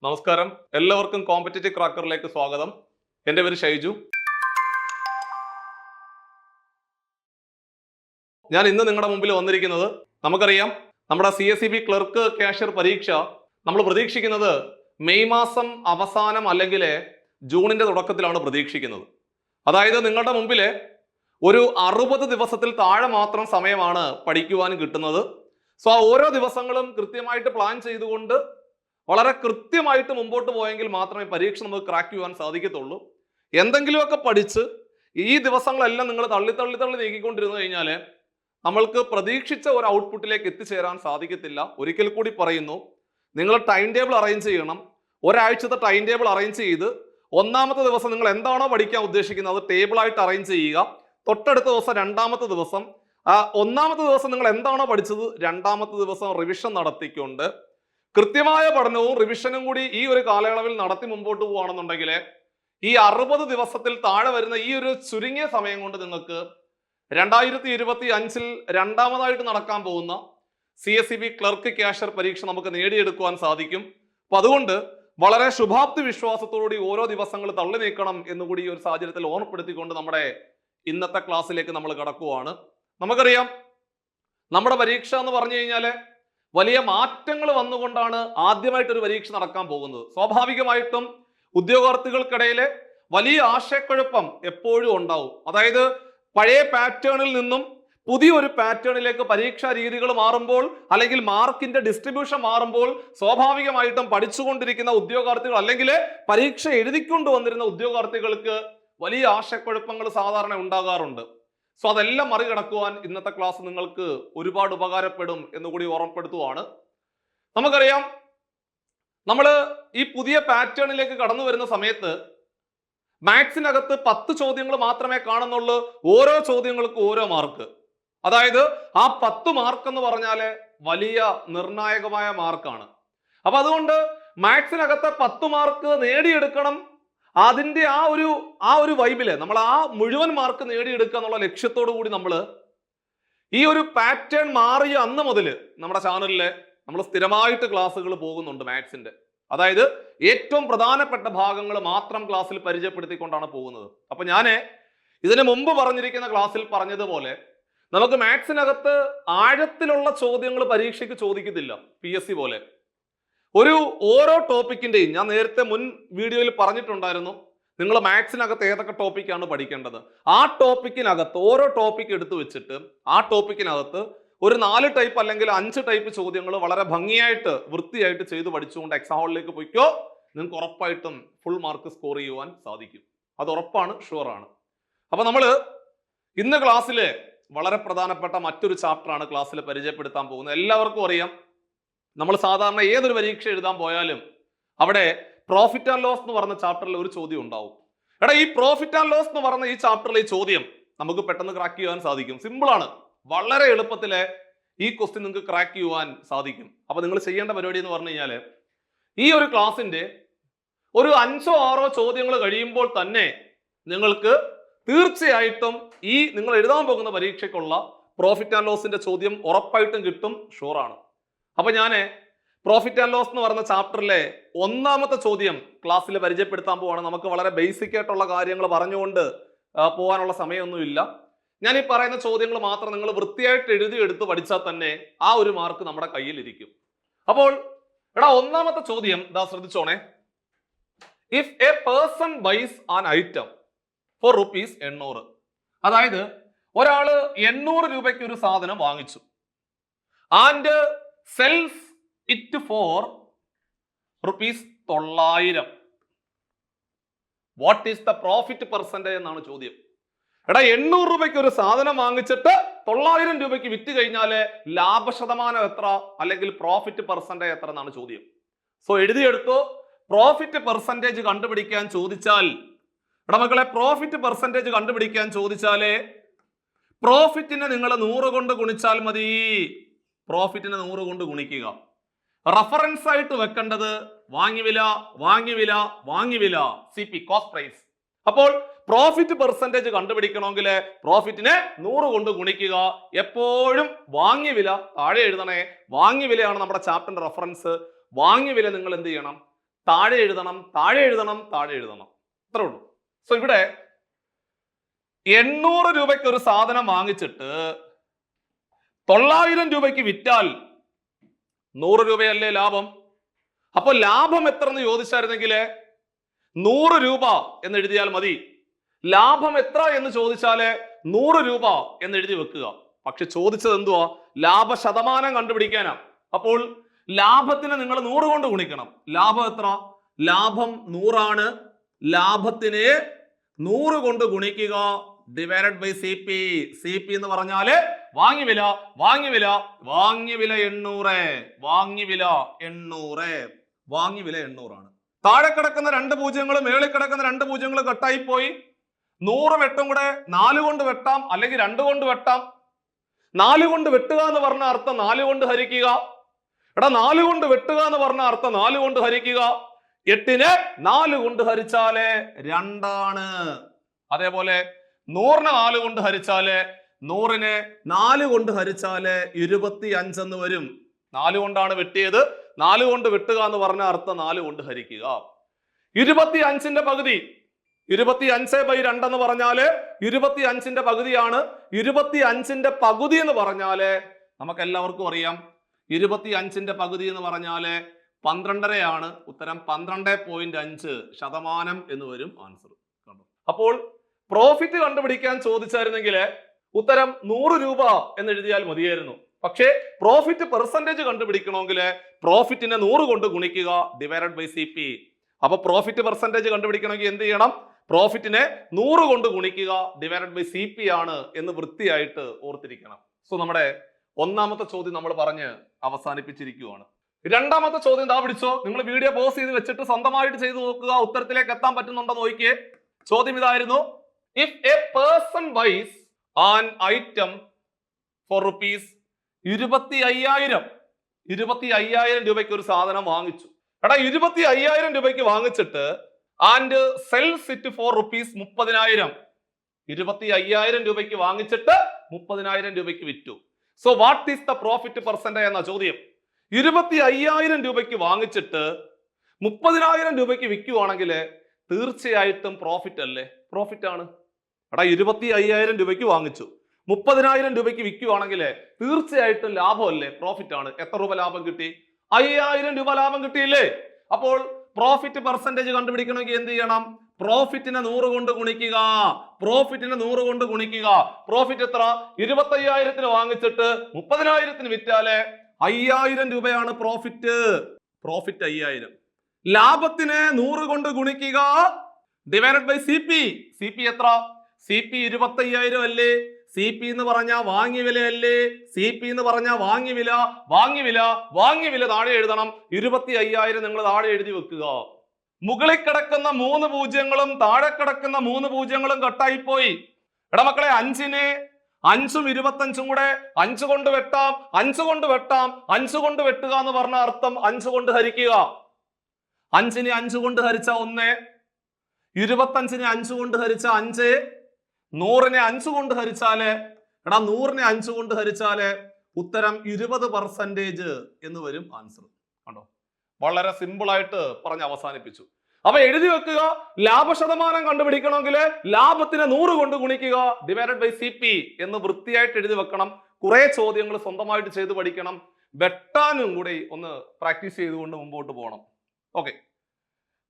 നമസ്കാരം, എല്ലാവർക്കും കോമ്പറ്റേറ്റീവ് ക്രാക്കറിലേക്ക് സ്വാഗതം. എൻ്റെ പേര് ഷൈജു. ഞാൻ ഇന്ന് നിങ്ങളുടെ മുമ്പിൽ വന്നിരിക്കുന്നത്, നമുക്കറിയാം നമ്മുടെ CSEB ക്ലർക്ക് കാഷ്യർ പരീക്ഷ നമ്മൾ പ്രതീക്ഷിക്കുന്നത് മെയ് മാസം അവസാനം അല്ലെങ്കിൽ ജൂണിന്റെ തുടക്കത്തിലാണ് പ്രതീക്ഷിക്കുന്നത്. അതായത് നിങ്ങളുടെ മുമ്പിൽ ഒരു 60 ദിവസത്തിൽ താഴെ മാത്രം സമയമാണ് പഠിക്കുവാൻ കിട്ടുന്നത്. സോ ഓരോ ദിവസങ്ങളും കൃത്യമായിട്ട് പ്ലാൻ ചെയ്തുകൊണ്ട് വളരെ കൃത്യമായിട്ട് മുമ്പോട്ട് പോയെങ്കിൽ മാത്രമേ പരീക്ഷ നമുക്ക് ക്രാക്ക് ചെയ്യാൻ സാധിക്കത്തുള്ളൂ. എന്തെങ്കിലുമൊക്കെ പഠിച്ച് ഈ ദിവസങ്ങളെല്ലാം നിങ്ങൾ തള്ളി നീക്കിക്കൊണ്ടിരുന്നു കഴിഞ്ഞാൽ നമ്മൾക്ക് പ്രതീക്ഷിച്ച ഒരു ഔട്ട്പുട്ടിലേക്ക് എത്തിച്ചേരാൻ സാധിക്കത്തില്ല. ഒരിക്കൽ കൂടി പറയുന്നു, നിങ്ങൾ ടൈം ടേബിൾ അറേഞ്ച് ചെയ്യണം. ഒരാഴ്ചത്തെ ടൈം ടേബിൾ അറേഞ്ച് ചെയ്ത് ഒന്നാമത്തെ ദിവസം നിങ്ങൾ എന്താണോ പഠിക്കാൻ ഉദ്ദേശിക്കുന്നത് അത് ടേബിളായിട്ട് അറേഞ്ച് ചെയ്യുക. തൊട്ടടുത്ത ദിവസം രണ്ടാമത്തെ ദിവസം, ഒന്നാമത്തെ ദിവസം നിങ്ങൾ എന്താണോ പഠിച്ചത് രണ്ടാമത്തെ ദിവസം റിവിഷൻ നടത്തിക്കൊണ്ട് കൃത്യമായ പഠനവും റിവിഷനും കൂടി ഈ ഒരു കാലയളവിൽ നടത്തി മുമ്പോട്ട് പോവുകയാണെന്നുണ്ടെങ്കിൽ ഈ 60 ദിവസത്തിൽ താഴെ വരുന്ന ഈ ഒരു ചുരുങ്ങിയ സമയം കൊണ്ട് നിങ്ങൾക്ക് 2025 രണ്ടാമതായിട്ട് നടക്കാൻ പോകുന്ന CSEB ക്ലർക്ക് കാഷ്യർ പരീക്ഷ നമുക്ക് നേടിയെടുക്കുവാൻ സാധിക്കും. അപ്പൊ അതുകൊണ്ട് വളരെ ശുഭാപ്തി വിശ്വാസത്തോടുകൂടി ഓരോ ദിവസങ്ങൾ തള്ളി നീക്കണം എന്നുകൂടി ഈ ഒരു സാഹചര്യത്തിൽ ഓർമ്മപ്പെടുത്തിക്കൊണ്ട് നമ്മുടെ ഇന്നത്തെ ക്ലാസ്സിലേക്ക് നമ്മൾ കടക്കുവാണ്. നമുക്കറിയാം നമ്മുടെ പരീക്ഷ എന്ന് പറഞ്ഞു കഴിഞ്ഞാല് വലിയ മാറ്റങ്ങൾ വന്നുകൊണ്ടാണ് ആദ്യമായിട്ടൊരു പരീക്ഷ നടക്കാൻ പോകുന്നത്. സ്വാഭാവികമായിട്ടും ഉദ്യോഗാർത്ഥികൾക്കിടയിൽ വലിയ ആശയക്കുഴപ്പം എപ്പോഴും ഉണ്ടാവും. അതായത് പഴയ പാറ്റേണിൽ നിന്നും പുതിയൊരു പാറ്റേണിലേക്ക് പരീക്ഷാ രീതികൾ മാറുമ്പോൾ അല്ലെങ്കിൽ മാർക്കിന്റെ ഡിസ്ട്രിബ്യൂഷൻ മാറുമ്പോൾ സ്വാഭാവികമായിട്ടും പഠിച്ചുകൊണ്ടിരിക്കുന്ന ഉദ്യോഗാർത്ഥികൾ അല്ലെങ്കിൽ പരീക്ഷ എഴുതിക്കൊണ്ട് വന്നിരുന്ന ഉദ്യോഗാർത്ഥികൾക്ക് വലിയ ആശയക്കുഴപ്പങ്ങൾ സാധാരണ ഉണ്ടാകാറുണ്ട്. സോ അതെല്ലാം മറികടക്കുവാൻ ഇന്നത്തെ ക്ലാസ് നിങ്ങൾക്ക് ഒരുപാട് ഉപകാരപ്പെടും എന്നുകൂടി ഓർമ്മപ്പെടുത്തുവാണ്. നമുക്കറിയാം നമ്മൾ ഈ പുതിയ പാറ്റേണിലേക്ക് കടന്നു വരുന്ന സമയത്ത് മാത്സിനകത്ത് 10 ചോദ്യങ്ങൾ മാത്രമേ കാണുന്നുള്ളൂ. ഓരോ ചോദ്യങ്ങൾക്കും ഓരോ മാർക്ക്. അതായത് ആ 10 മാർക്ക് എന്ന് പറഞ്ഞാല് വലിയ നിർണായകമായ മാർക്കാണ്. അപ്പൊ അതുകൊണ്ട് മാത്സിനകത്തെ 10 മാർക്ക് നേടിയെടുക്കണം. അതിന്റെ ആ ഒരു വൈബില് നമ്മൾ ആ മുഴുവൻ മാർക്ക് നേടിയെടുക്കുക എന്നുള്ള ലക്ഷ്യത്തോടു കൂടി നമ്മൾ ഈ ഒരു പാറ്റേൺ മാറിയ അന്ന് മുതൽ നമ്മുടെ ചാനലില് നമ്മൾ സ്ഥിരമായിട്ട് ക്ലാസ്സുകൾ പോകുന്നുണ്ട് മാത്സിന്റെ. അതായത് ഏറ്റവും പ്രധാനപ്പെട്ട ഭാഗങ്ങൾ മാത്രം ക്ലാസ്സിൽ പരിചയപ്പെടുത്തിക്കൊണ്ടാണ് പോകുന്നത്. അപ്പൊ ഞാൻ ഇതിനു മുമ്പ് പറഞ്ഞിരിക്കുന്ന ക്ലാസ്സിൽ പറഞ്ഞതുപോലെ നമുക്ക് മാത്സിനകത്ത് ആഴത്തിലുള്ള ചോദ്യങ്ങൾ പരീക്ഷയ്ക്ക് ചോദിക്കത്തില്ല. PSC പോലെ ഓരോ ടോപ്പിക്കിന്റെയും ഞാൻ നേരത്തെ മുൻ വീഡിയോയിൽ പറഞ്ഞിട്ടുണ്ടായിരുന്നു, നിങ്ങൾ മാത്സിനകത്ത് ഏതൊക്കെ ടോപ്പിക്കാണ് പഠിക്കേണ്ടത്. ആ ടോപ്പിക്കിനകത്ത് ഓരോ ടോപ്പിക് എടുത്തു വെച്ചിട്ട് ആ ടോപ്പിക്കിനകത്ത് ഒരു 4 ടൈപ്പ് അല്ലെങ്കിൽ 5 ടൈപ്പ് ചോദ്യങ്ങൾ വളരെ ഭംഗിയായിട്ട് വൃത്തിയായിട്ട് ചെയ്ത് പഠിച്ചുകൊണ്ട് എക്സാം ഹാളിലേക്ക് പോയിക്കോ. നിങ്ങൾക്ക് ഉറപ്പായിട്ടും ഫുൾ മാർക്ക് സ്കോർ ചെയ്യുവാൻ സാധിക്കും. അത് ഉറപ്പാണ്, ഷുവറാണ്. അപ്പൊ നമ്മൾ ഇന്ന് ക്ലാസ്സിലെ വളരെ പ്രധാനപ്പെട്ട മറ്റൊരു ചാപ്റ്ററാണ് ക്ലാസ്സിൽ പരിചയപ്പെടുത്താൻ പോകുന്നത്. എല്ലാവർക്കും അറിയാം, നമ്മൾ സാധാരണ ഏതൊരു പരീക്ഷ എഴുതാൻ പോയാലും അവിടെ പ്രോഫിറ്റ് ആൻഡ് ലോസ് എന്ന് പറഞ്ഞ ചാപ്റ്ററിൽ ഒരു ചോദ്യം ഉണ്ടാവും. ഈ പ്രോഫിറ്റ് ആൻഡ് ലോസ് എന്ന് പറഞ്ഞ ഈ ചാപ്റ്ററിൽ ഈ ചോദ്യം നമുക്ക് പെട്ടെന്ന് ക്രാക്ക് ചെയ്യാൻ സാധിക്കും. സിമ്പിൾ ആണ്, വളരെ എളുപ്പത്തില് ഈ ക്വസ്റ്റ്യൻ നിങ്ങൾക്ക് ക്രാക്ക് ചെയ്യുവാൻ സാധിക്കും. അപ്പൊ നിങ്ങൾ ചെയ്യേണ്ട പരിപാടി എന്ന് പറഞ്ഞു കഴിഞ്ഞാല് ഈ ഒരു ക്ലാസ്സിന്റെ ഒരു 5ഓ 6ഓ ചോദ്യങ്ങൾ കഴിയുമ്പോൾ തന്നെ നിങ്ങൾക്ക് തീർച്ചയായിട്ടും ഈ നിങ്ങൾ എഴുതാൻ പോകുന്ന പരീക്ഷയ്ക്കുള്ള പ്രോഫിറ്റ് ആൻഡ് ലോസിന്റെ ചോദ്യം ഉറപ്പായിട്ടും കിട്ടും, ഷുവറാണ്. അപ്പൊ ഞാൻ പ്രോഫിറ്റ് ആൻഡ് ലോസ് എന്ന് പറഞ്ഞ ചാപ്റ്ററിലെ ഒന്നാമത്തെ ചോദ്യം ക്ലാസ്സിൽ പരിചയപ്പെടുത്താൻ പോവാണ്. നമുക്ക് വളരെ ബേസിക് ആയിട്ടുള്ള കാര്യങ്ങൾ പറഞ്ഞുകൊണ്ട് പോകാനുള്ള സമയമൊന്നുമില്ല. ഞാൻ ഈ പറയുന്ന ചോദ്യങ്ങൾ മാത്രം നിങ്ങൾ വൃത്തിയായിട്ട് എടുത്ത് പഠിച്ചാൽ തന്നെ ആ ഒരു മാർക്ക് നമ്മുടെ കയ്യിലിരിക്കും. അപ്പോൾ ഒന്നാമത്തെ ചോദ്യം ശ്രദ്ധിച്ചോണേ. If a person buys an item for ₹800, അതായത് ഒരാള് 800 രൂപയ്ക്ക് ഒരു സാധനം വാങ്ങിച്ചു. And sells it for ₹900. What is the profit percentage എന്നാണ് ചോദ്യം. 800 രൂപയ്ക്ക് ഒരു സാധനം വാങ്ങിച്ചിട്ട് 900 രൂപയ്ക്ക് വിറ്റ് കഴിഞ്ഞാല് ലാഭശതമാനം എത്ര അല്ലെങ്കിൽ പ്രോഫിറ്റ് പെർസെന്റേജ് എത്ര എന്നാണ് ചോദ്യം. സോ എഴുതിയെടുത്തോ. പ്രോഫിറ്റ് പെർസെന്റേജ് കണ്ടുപിടിക്കാൻ ചോദിച്ചാൽ മക്കളെ, പ്രോഫിറ്റ് പെർസെന്റേജ് കണ്ടുപിടിക്കാൻ ചോദിച്ചാലേ പ്രോഫിറ്റിനെ നിങ്ങൾ 100 കൊണ്ട് ഗുണിച്ചാൽ മതി. പ്രോഫിറ്റിനെ 100 കൊണ്ട് ഗുണിക്കുക. റഫറൻസ് ആയിട്ട് വെക്കേണ്ടത് വാങ്ങിവില CP, കോസ്റ്റ് പ്രൈസ്. അപ്പോൾ പ്രോഫിറ്റ് പെർസെന്റേജ് കണ്ടുപിടിക്കണമെങ്കിൽ പ്രോഫിറ്റിനെ 100 കൊണ്ട് ഗുണിക്കുക. എപ്പോഴും വാങ്ങിവില താഴെ എഴുതണേ. വാങ്ങിവിലയാണ് നമ്മുടെ ചാപ്റ്ററിന്റെ റഫറൻസ്. വാങ്ങിവില നിങ്ങൾ എന്ത് ചെയ്യണം? താഴെ എഴുതണം, താഴെ എഴുതണം, താഴെ എഴുതണം. അത്രേ ഉള്ളൂ. സോ ഇവിടെ 800 രൂപയ്ക്ക് ഒരു സാധനം വാങ്ങിച്ചിട്ട് 900 രൂപയ്ക്ക് വിറ്റാൽ 100 രൂപയല്ലേ ലാഭം? അപ്പൊ ലാഭം എത്ര എന്ന് ചോദിച്ചായിരുന്നെങ്കിൽ 100 രൂപ എന്ന് എഴുതിയാൽ മതി. ലാഭം എത്ര എന്ന് ചോദിച്ചാല് 100 രൂപ എന്ന് എഴുതി വെക്കുക. പക്ഷെ ചോദിച്ചത് എന്തുവാ? ലാഭ ശതമാനം കണ്ടുപിടിക്കാനാ. അപ്പോൾ ലാഭത്തിന് നിങ്ങൾ 100 കൊണ്ട് ഗുണിക്കണം. ലാഭം എത്ര? ലാഭം 100 ആണ്. ലാഭത്തിനെ 100 കൊണ്ട് ഗുണിക്കുക divided by C P. C P എന്ന് പറഞ്ഞാല് വാങ്ങിവില. വാങ്ങിവില 800. വാങ്ങിവില 800 ആണ്. താഴെ കിടക്കുന്ന 2 പൂജ്യങ്ങളും മേളിൽ കിടക്കുന്ന 2 പൂജ്യങ്ങളും കട്ടായി പോയി. 100 വെട്ടും കൂടെ 4 കൊണ്ട് വെട്ടാം, അല്ലെങ്കിൽ 2 കൊണ്ട് വെട്ടാം. 4 കൊണ്ട് വെട്ടുക എന്ന് പറഞ്ഞ അർത്ഥം 4 കൊണ്ട് ഹരിക്കുക. 4 കൊണ്ട് വെട്ടുക എന്ന് പറഞ്ഞ അർത്ഥം 4 കൊണ്ട് ഹരിക്കുക. 8നെ 4 കൊണ്ട് ഹരിച്ചാല് 2 ആണ്. അതേപോലെ 100നെ 4 കൊണ്ട് ഹരിച്ചാല് 100നെ 4 കൊണ്ട് ഹരിച്ചാല് 25 എന്ന് വരും. 4 കൊണ്ടാണ് വെട്ടിയത്. 4 കൊണ്ട് വെട്ടുക എന്ന് പറഞ്ഞ അർത്ഥം 4 കൊണ്ട് ഹരിക്കുക. 25ന്റെ പകുതി 25/2 എന്ന് പറഞ്ഞാല് 25ന്റെ പകുതിയാണ്. 25ന്റെ പകുതി എന്ന് പറഞ്ഞാല് നമുക്ക് എല്ലാവർക്കും അറിയാം. 25ന്റെ പകുതി എന്ന് പറഞ്ഞാല് 12.5 ഉത്തരം 12.5% എന്ന് വരും ആൻസർ. അപ്പോൾ പ്രോഫിറ്റ് കണ്ടുപിടിക്കാൻ ചോദിച്ചായിരുന്നെങ്കിൽ ഉത്തരം 100 രൂപ എന്ന് എഴുതിയാൽ മതിയായിരുന്നു. പക്ഷേ പ്രോഫിറ്റ് പെർസെന്റേജ് കണ്ടുപിടിക്കണമെങ്കിൽ പ്രോഫിറ്റിനെ 100 കൊണ്ട് ഗുണിക്കുക ഡിവൈഡഡ് ബൈ സി പി. അപ്പൊ പ്രോഫിറ്റ് പെർസെന്റേജ് കണ്ടുപിടിക്കണമെങ്കിൽ എന്ത് ചെയ്യണം? പ്രോഫിറ്റിനെ 100 കൊണ്ട് ഗുണിക്കുക ഡിവൈഡഡ് ബൈ സി പി ആണ് എന്ന് വൃത്തിയായിട്ട് ഓർത്തിരിക്കണം. സോ നമ്മുടെ ഒന്നാമത്തെ ചോദ്യം നമ്മൾ പറഞ്ഞ് അവസാനിപ്പിച്ചിരിക്കുകയാണ്. രണ്ടാമത്തെ ചോദ്യം ദാ പിടിച്ചോ. നിങ്ങൾ വീഡിയോ പോസ് ചെയ്ത് വെച്ചിട്ട് സ്വന്തമായിട്ട് ചെയ്തു നോക്കുക. ഉത്തരത്തിലേക്ക് എത്താൻ പറ്റുന്നുണ്ടോ നോക്കിയേ. ചോദ്യം ഇതായിരുന്നു: if a person buys an item for rupees 25,000 രൂപയ്ക്ക് ഒരു സാധനം വാങ്ങിച്ചു. 25,000 രൂപയ്ക്ക് വാങ്ങിച്ചിട്ട് and sells it for rupees 30,000. 25,000 രൂപയ്ക്ക് വാങ്ങിച്ചിട്ട് 30,000 രൂപയ്ക്ക് വിറ്റു. So what is the profit percentage എന്ന ചോദ്യം. 25,000 രൂപയ്ക്ക് വാങ്ങിച്ചിട്ട് 30,000 രൂപയ്ക്ക് വിൽക്കുവാണെങ്കിൽ തീർച്ചയായിട്ടും പ്രോഫിറ്റ് അല്ലേ? പ്രോഫിറ്റ് ആണ്. 25,000 രൂപയ്ക്ക് വാങ്ങിച്ചു, 30,000 രൂപയ്ക്ക് വിൽക്കുവാണെങ്കിൽ തീർച്ചയായിട്ടും ലാഭമല്ലേ? പ്രോഫിറ്റ് ആണ്. എത്ര രൂപ ലാഭം കിട്ടി? 5,000 രൂപ ലാഭം കിട്ടിയില്ലേ? അപ്പോൾ പ്രോഫിറ്റ് പെർസെന്റേജ് കണ്ടുപിടിക്കണമെങ്കിൽ എന്ത് ചെയ്യണം? പ്രോഫിറ്റിനെ 100 കൊണ്ട് ഗുണിക്കുക. പ്രോഫിറ്റിനെ 100 കൊണ്ട് ഗുണിക്കുക. പ്രോഫിറ്റ് എത്ര? 25,000 വാങ്ങിച്ചിട്ട് 30,000 വിറ്റാല് 5,000 രൂപയാണ് പ്രോഫിറ്റ്. പ്രോഫിറ്റ് 5,000. ലാഭത്തിനെ 100 കൊണ്ട് ഗുണിക്കുക divided by C P. C P എത്ര? സി പി 25,000 അല്ലേ? സി പി എന്ന് പറഞ്ഞാൽ വാങ്ങി വില അല്ലേ? സി പി എന്ന് പറഞ്ഞാൽ വാങ്ങിവില. വാങ്ങിവില താഴെ എഴുതണം. 25,000 നിങ്ങൾ താഴെ എഴുതി വെക്കുക. മുകളിൽ കിടക്കുന്ന 3 പൂജ്യങ്ങളും താഴെ കിടക്കുന്ന 3 പൂജ്യങ്ങളും കട്ടായി പോയി. മക്കളെ 5നെ 5ഉം 25ഉം കൂടെ 5 കൊണ്ട് വെട്ടാം. 5 കൊണ്ട് വെട്ടാം. 5 കൊണ്ട് വെട്ടുക എന്ന് പറഞ്ഞ അർത്ഥം 5 കൊണ്ട് ഹരിക്കുക. 5നെ 5 കൊണ്ട് ഹരിച്ച 1, 25നെ 5 കൊണ്ട് ഹരിച്ച 5, 100നെ 5 കൊണ്ട് ഹരിച്ചാല് 100നെ 5 കൊണ്ട് ഹരിച്ചാല് ഉത്തരം 20% എന്ന് വരും ആൻസർ. കണ്ടോ? വളരെ സിമ്പിൾ ആയിട്ട് പറഞ്ഞ് അവസാനിപ്പിച്ചു. അപ്പൊ എഴുതി വെക്കുക. ലാഭശതമാനം കണ്ടുപിടിക്കണമെങ്കിൽ ലാഭത്തിനെ 100 കൊണ്ട് ഗുണിക്കുക ഡിവൈഡഡ് ബൈ സി പി എന്ന് വൃത്തിയായിട്ട് എഴുതി വെക്കണം. കുറെ ചോദ്യങ്ങൾ സ്വന്തമായിട്ട് ചെയ്ത് പഠിക്കണം. വെട്ടാനും കൂടി ഒന്ന് പ്രാക്ടീസ് ചെയ്തുകൊണ്ട് മുമ്പോട്ട് പോകണം. ഓക്കെ,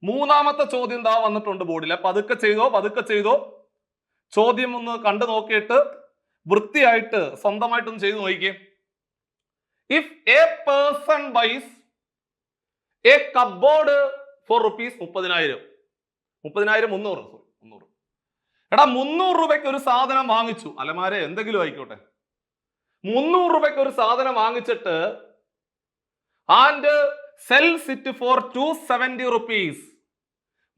മൂന്നാമത്തെ ചോദ്യം ദാ വന്നിട്ടുണ്ട് ബോർഡിൽ. പതുക്കെ ചെയ്തോ. ചോദ്യം ഒന്ന് കണ്ടു നോക്കിയിട്ട് വൃത്തിയായിട്ട് സ്വന്തമായിട്ടൊന്ന് ചെയ്തു നോക്കിക്കേ. If a person buys a cupboard for rupees 30,000. 300 300 രൂപയ്ക്ക് ഒരു സാധനം വാങ്ങിച്ചു. അലമാരെ എന്തെങ്കിലും ആയിക്കോട്ടെ. 300 രൂപയ്ക്ക് ഒരു സാധനം വാങ്ങിച്ചിട്ട് and sells it four 270 rupees.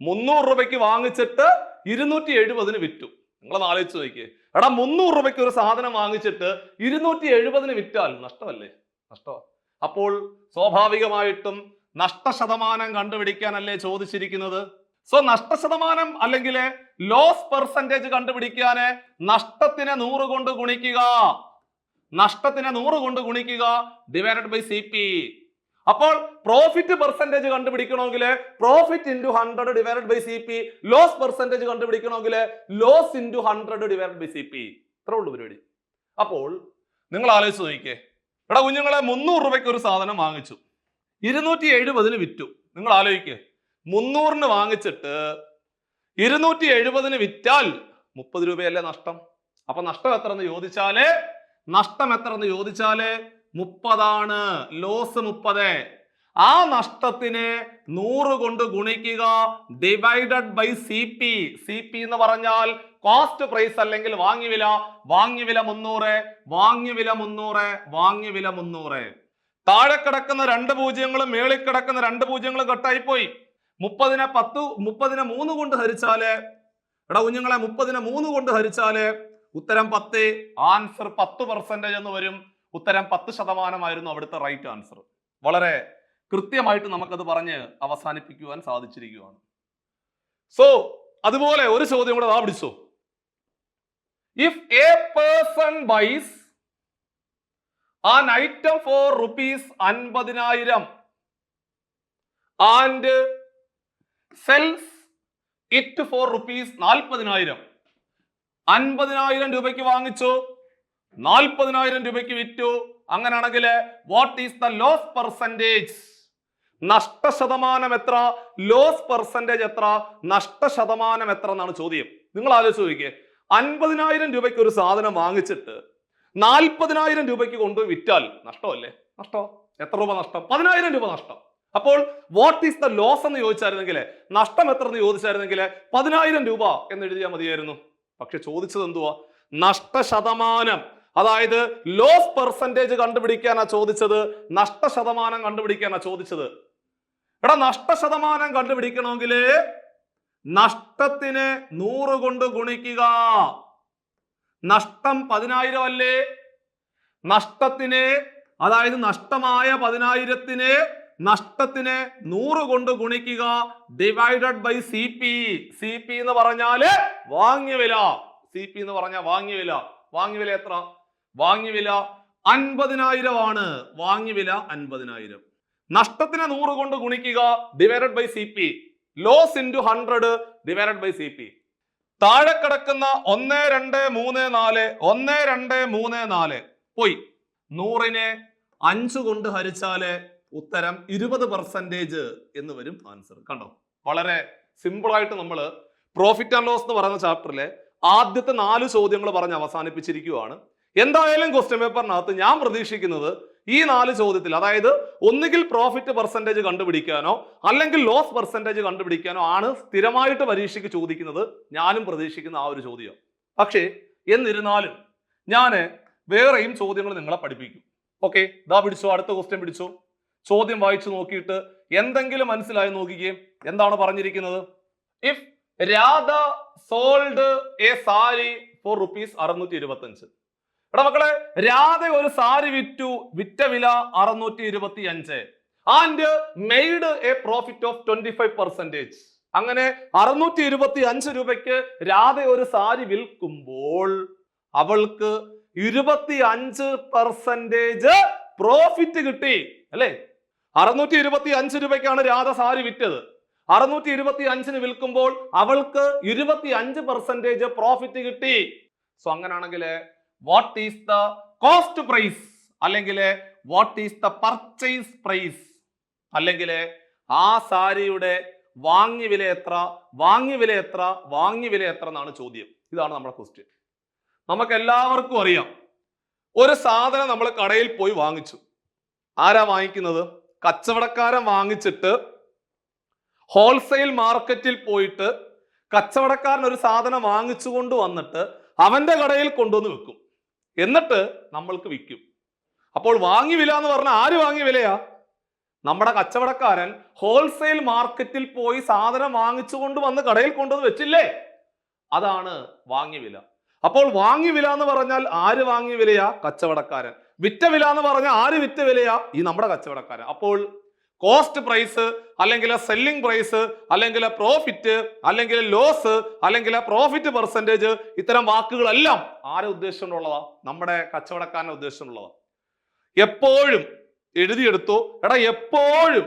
300 രൂപയ്ക്ക് വാങ്ങിച്ചിട്ട് 270 വിറ്റു. നിങ്ങൾ ആലോചിച്ച് നോക്കിയേ. 300 രൂപയ്ക്ക് ഒരു സാധനം വാങ്ങിച്ചിട്ട് 270 വിറ്റാൽ നഷ്ടമല്ലേ? നഷ്ടമാണ്. അപ്പോൾ സ്വാഭാവികമായിട്ടും നഷ്ടശതമാനം കണ്ടുപിടിക്കാനല്ലേ ചോദിച്ചിരിക്കുന്നത്. സോ നഷ്ടശതമാനം അല്ലെങ്കിൽ ലോസ് പെർസെന്റേജ് കണ്ടുപിടിക്കാന് നഷ്ടത്തിനെ 100 കൊണ്ട് ഗുണിക്കുക. Divided by C P. അപ്പോൾ പ്രോഫിറ്റ് പെർസെന്റേജ് കണ്ടുപിടിക്കണമെങ്കിൽ profit into 100 divided by C P, loss percentage കണ്ടുപിടിക്കണമെങ്കിൽ loss into 100 divided by C P. ഇത്രേ ഉള്ളൂ പരിപാടി. അപ്പോൾ നിങ്ങൾ ആലോചിച്ച് നോക്കിക്കേ, എടാ കുഞ്ഞുങ്ങളെ 300 രൂപയ്ക്ക് ഒരു സാധനം വാങ്ങിച്ചു, 270 വിറ്റു. നിങ്ങൾ ആലോചിക്കേ, 300 വാങ്ങിച്ചിട്ട് 270 വിറ്റാൽ 30 രൂപയല്ലേ നഷ്ടം. അപ്പൊ നഷ്ടം എത്ര എന്ന് ചോദിച്ചാല് 30 ലോസ് 30. ആ നഷ്ടത്തിനെ 100 കൊണ്ട് ഗുണിക്കുക divided by C P. C P എന്ന് പറഞ്ഞാൽ കോസ്റ്റ് പ്രൈസ് അല്ലെങ്കിൽ വാങ്ങിവില. വാങ്ങിവില 300. താഴെ കിടക്കുന്ന 2 പൂജ്യങ്ങളും മേളിൽ കിടക്കുന്ന 2 പൂജ്യങ്ങളും കട്ടായി പോയി. 30നെ 3 കൊണ്ട് ഹരിച്ചാല്, എടാ കുഞ്ഞുങ്ങളെ 30നെ 3 കൊണ്ട് ഹരിച്ചാല് ഉത്തരം 10. ആൻസർ 10% എന്ന് വരും. ഉത്തരം 10% അവിടുത്തെ റൈറ്റ് ആൻസർ. വളരെ കൃത്യമായിട്ട് നമുക്കത് പറഞ്ഞ് അവസാനിപ്പിക്കുവാൻ സാധിച്ചിരിക്കുകയാണ്. സോ അതുപോലെ ഒരു ചോദ്യം കൂടെ പിടിച്ചോ. If a person buys an item for rupees 50,000 and sells it for rupees 40,000. 50,000 രൂപയ്ക്ക് വാങ്ങിച്ചു, 40,000 രൂപയ്ക്ക് വിറ്റു. അങ്ങനെയാണെങ്കിൽ what is the loss percentage? നഷ്ടശതമാനം എത്ര? ലോസ് പെർസെന്റേജ് എത്ര? നഷ്ടശതമാനം എത്ര എന്നാണ് ചോദ്യം. നിങ്ങൾ ആലോചിച്ച് നോക്കിയേ, 50,000 രൂപയ്ക്ക് ഒരു സാധനം വാങ്ങിച്ചിട്ട് 40,000 രൂപയ്ക്ക് കൊണ്ടുപോയി വിറ്റാൽ നഷ്ടമല്ലേ? നഷ്ടം. എത്ര രൂപ നഷ്ടം? 10,000 രൂപ നഷ്ടം. അപ്പോൾ വാട്ട് ഈസ് ദ ലോസ് എന്ന് ചോദിച്ചായിരുന്നെങ്കിൽ, നഷ്ടം എത്ര എന്ന് ചോദിച്ചായിരുന്നെങ്കിൽ 10,000 രൂപ എന്ന് എഴുതിയാൽ മതിയായിരുന്നു. പക്ഷെ ചോദിച്ചത് എന്തുവാ? നഷ്ടശതമാനം. അതായത് ലോസ് പെർസെന്റേജ് കണ്ടുപിടിക്കാനാ ചോദിച്ചത്, നഷ്ടശതമാനം കണ്ടുപിടിക്കാനാ ചോദിച്ചത്. എടാ നഷ്ടശതമാനം കണ്ടുപിടിക്കണമെങ്കിൽ നഷ്ടത്തിനെ 100 കൊണ്ട് ഗുണിക്കുക. നഷ്ടം 10,000 അല്ലേ? നഷ്ടത്തിനെ, അതായത് നഷ്ടമായ 10,000-ത്തിനെ നഷ്ടത്തിനെ 100 കൊണ്ട് ഗുണിക്കുക divided by C P. C P എന്ന് പറഞ്ഞാല് വാങ്ങിയവില. സി പി എന്ന് പറഞ്ഞാൽ വാങ്ങിയവില. വാങ്ങിയവില എത്ര? വാങ്ങിയവില 50,000 ആണ്. വാങ്ങിയവില 50,000. നഷ്ടത്തിനെ 100 കൊണ്ട് ഗുണിക്കുക divided by C P. Loss into 100 divided by C P. താഴെ കിടക്കുന്ന 1, 2, 3, 4 1, 2, 3, 4 പോയി. 100നെ 5 കൊണ്ട് ഹരിച്ചാല് ഉത്തരം 20% എന്ന് വരും ആൻസർ. കണ്ടോ, വളരെ സിമ്പിൾ ആയിട്ട് നമ്മൾ പ്രോഫിറ്റ് ആൻഡ് ലോസ് എന്ന് പറയുന്ന ചാപ്റ്ററിലെ ആദ്യത്തെ 4 ചോദ്യങ്ങൾ പറഞ്ഞ് അവസാനിപ്പിച്ചിരിക്കുകയാണ്. എന്തായാലും ക്വസ്റ്റ്യൻ പേപ്പറിനകത്ത് ഞാൻ പ്രതീക്ഷിക്കുന്നത് ഈ 4 ചോദ്യത്തിൽ, അതായത് ഒന്നുകിൽ പ്രോഫിറ്റ് പെർസെന്റേജ് കണ്ടുപിടിക്കാനോ അല്ലെങ്കിൽ ലോസ് പെർസെന്റേജ് കണ്ടുപിടിക്കാനോ ആണ് സ്ഥിരമായിട്ട് പരീക്ഷയ്ക്ക് ചോദിക്കുന്നത്. ഞാനും പ്രതീക്ഷിക്കുന്ന ആ ഒരു ചോദ്യം. പക്ഷേ എന്നിരുന്നാലും ഞാൻ വേറെയും ചോദ്യങ്ങൾ നിങ്ങളെ പഠിപ്പിക്കും. ഓക്കെ, ഇതാ പിടിച്ചോ, അടുത്ത ക്വസ്റ്റ്യൻ പിടിച്ചോ. ചോദ്യം വായിച്ചു നോക്കിയിട്ട് എന്തെങ്കിലും മനസ്സിലായി നോക്കിക്കേ. എന്താണ് പറഞ്ഞിരിക്കുന്നത്? If Radha sold a sari for rupees 625. എടാ മക്കളെ, രാധ ഒരു സാരി വിറ്റു, വിറ്റ വില 625 and made A profit of 25%. അങ്ങനെ 625 രൂപയ്ക്ക് രാധ ഒരു സാരി വിൽക്കുമ്പോൾ അവൾക്ക് 25% പ്രോഫിറ്റ് കിട്ടി അല്ലേ? 625 രൂപയ്ക്കാണ് രാധ സാരി വിറ്റത്. 625-ന് വിൽക്കുമ്പോൾ അവൾക്ക് 25% പ്രോഫിറ്റ് കിട്ടി. സോ അങ്ങനെയാണെങ്കിൽ what is the cost price, അല്ലെങ്കിൽ what is the purchase price, അല്ലെങ്കിൽ ആ സാരിയുടെ വാങ്ങിവില എത്ര, വാങ്ങിവില എത്ര, വാങ്ങിവില എത്ര എന്നാണ് ചോദ്യം. ഇതാണ് നമ്മുടെ ക്വസ്റ്റ്യൻ. നമുക്ക് എല്ലാവർക്കും അറിയാം, ഒരു സാധനം നമ്മൾ കടയിൽ പോയി വാങ്ങിച്ചു. ആരാ വാങ്ങിക്കുന്നത്? കച്ചവടക്കാരൻ വാങ്ങിച്ചിട്ട് ഹോൾസെയിൽ മാർക്കറ്റിൽ പോയിട്ട് കച്ചവടക്കാരൻ ഒരു സാധനം വാങ്ങിച്ചു കൊണ്ട് വന്നിട്ട് അവന്റെ കടയിൽ കൊണ്ടുവന്ന് വെക്കും. എന്നിട്ട് നമ്മൾക്ക് വിൽക്കും. അപ്പോൾ വാങ്ങി വില എന്ന് പറഞ്ഞാൽ ആര് വാങ്ങിയ വിലയാ? നമ്മുടെ കച്ചവടക്കാരൻ ഹോൾസെയിൽ മാർക്കറ്റിൽ പോയി സാധനം വാങ്ങിച്ചു കൊണ്ട് വന്ന് കടയിൽ കൊണ്ടുവന്ന് വെച്ചില്ലേ, അതാണ് വാങ്ങിയ വില. അപ്പോൾ വാങ്ങിയ വില എന്ന് പറഞ്ഞാൽ ആര് വാങ്ങിയ വിലയാ? കച്ചവടക്കാരൻ. വിറ്റ വില എന്ന് പറഞ്ഞാൽ ആര് വിറ്റ വിലയാ? ഈ നമ്മുടെ കച്ചവടക്കാരൻ. അപ്പോൾ കോസ്റ്റ് പ്രൈസ്, അല്ലെങ്കിൽ സെല്ലിംഗ് പ്രൈസ്, അല്ലെങ്കിൽ പ്രോഫിറ്റ്, അല്ലെങ്കിൽ ലോസ്, അല്ലെങ്കിൽ പ്രോഫിറ്റ് പെർസെന്റേജ്, ഇത്തരം വാക്കുകളെല്ലാം ആരെ ഉദ്ദേശിച്ചുള്ളതാ? നമ്മുടെ കച്ചവടക്കാരനെ ഉദ്ദേശിച്ചുള്ളതാ. എപ്പോഴും എഴുതിയെടുത്തു. എടാ, എപ്പോഴും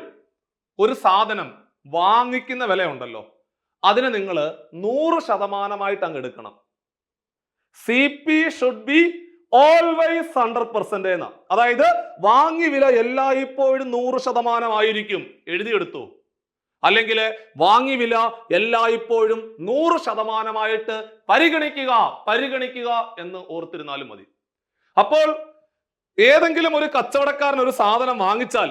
ഒരു സാധനം വാങ്ങിക്കുന്ന വില ഉണ്ടല്ലോ, അതിനെ നിങ്ങൾ 100% അങ്ങ് എടുക്കണം. CP ഷുഡ് ബി ഓൾവേസ് 100% എന്ന, അതായത് വാങ്ങി വില എല്ലായ്പ്പോഴും 100% ആയിരിക്കും. എഴുതിയെടുത്തു. അല്ലെങ്കിൽ വാങ്ങി വില എല്ലായ്പ്പോഴും 100% പരിഗണിക്കുക എന്ന് ഓർത്തിരുന്നാലും മതി. അപ്പോൾ ഏതെങ്കിലും ഒരു കച്ചവടക്കാരൻ ഒരു സാധനം വാങ്ങിച്ചാൽ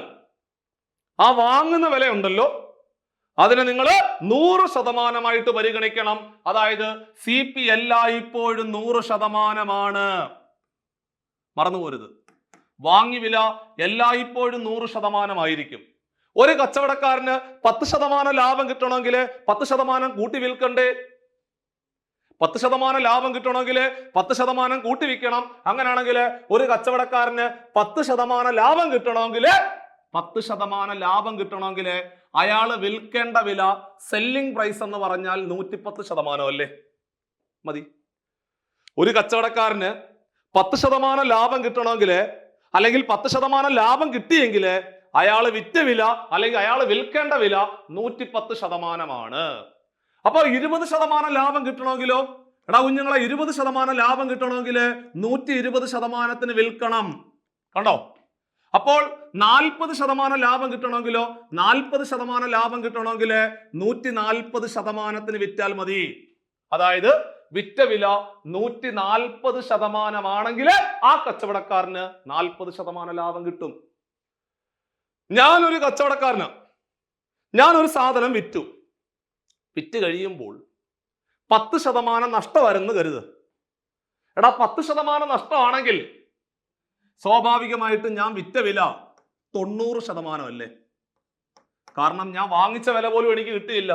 ആ വാങ്ങുന്ന വില ഉണ്ടല്ലോ, അതിനെ നിങ്ങൾ 100% പരിഗണിക്കണം. അതായത് CP എല്ലായ്പ്പോഴും 100%. മറന്നുപോരുത്, വാങ്ങി വില എല്ലായ്പ്പോഴും 100% ആയിരിക്കും. ഒരു കച്ചവടക്കാരന് 10% ലാഭം കിട്ടണമെങ്കിൽ 10% കൂട്ടി വിൽക്കണ്ടേ? 10% ലാഭം കിട്ടണമെങ്കിൽ 10% കൂട്ടി വിൽക്കണം. അങ്ങനെയാണെങ്കിൽ ഒരു കച്ചവടക്കാരന് 10% ലാഭം കിട്ടണമെങ്കിൽ 10% ലാഭം കിട്ടണമെങ്കിൽ അയാള് വിൽക്കേണ്ട വില സെല്ലിംഗ് പ്രൈസ് എന്ന് പറഞ്ഞാൽ 110% അല്ലേ? മതി. ഒരു കച്ചവടക്കാരന് 10% ലാഭം കിട്ടണമെങ്കിൽ, അല്ലെങ്കിൽ 10% ലാഭം കിട്ടിയെങ്കിൽ അയാൾ വിറ്റ വില അല്ലെങ്കിൽ അയാൾ വിൽക്കേണ്ട വില 110%. അപ്പൊ 20% ലാഭം കിട്ടണമെങ്കിലോ, എടാ കുഞ്ഞുങ്ങളെ, 20% ലാഭം കിട്ടണമെങ്കിൽ 120%-ന് വിൽക്കണം. കണ്ടോ? അപ്പോൾ 40% ലാഭം കിട്ടണമെങ്കിലോ, 40% ലാഭം കിട്ടണമെങ്കിൽ 140%-ന് വിറ്റാൽ മതി. അതായത് വിറ്റ വില 140% ആണെങ്കിൽ ആ കച്ചവടക്കാരന് 40% ലാഭം കിട്ടും. ഞാനൊരു കച്ചവടക്കാരന്, ഞാനൊരു സാധനം വിറ്റ് കഴിയുമ്പോൾ 10% നഷ്ടമാണെന്ന് കരുത്. എടാ, 10% നഷ്ടമാണെങ്കിൽ സ്വാഭാവികമായിട്ടും ഞാൻ വിറ്റ വില 90% അല്ലേ? കാരണം ഞാൻ വാങ്ങിച്ച വില പോലും എനിക്ക് കിട്ടിയില്ല.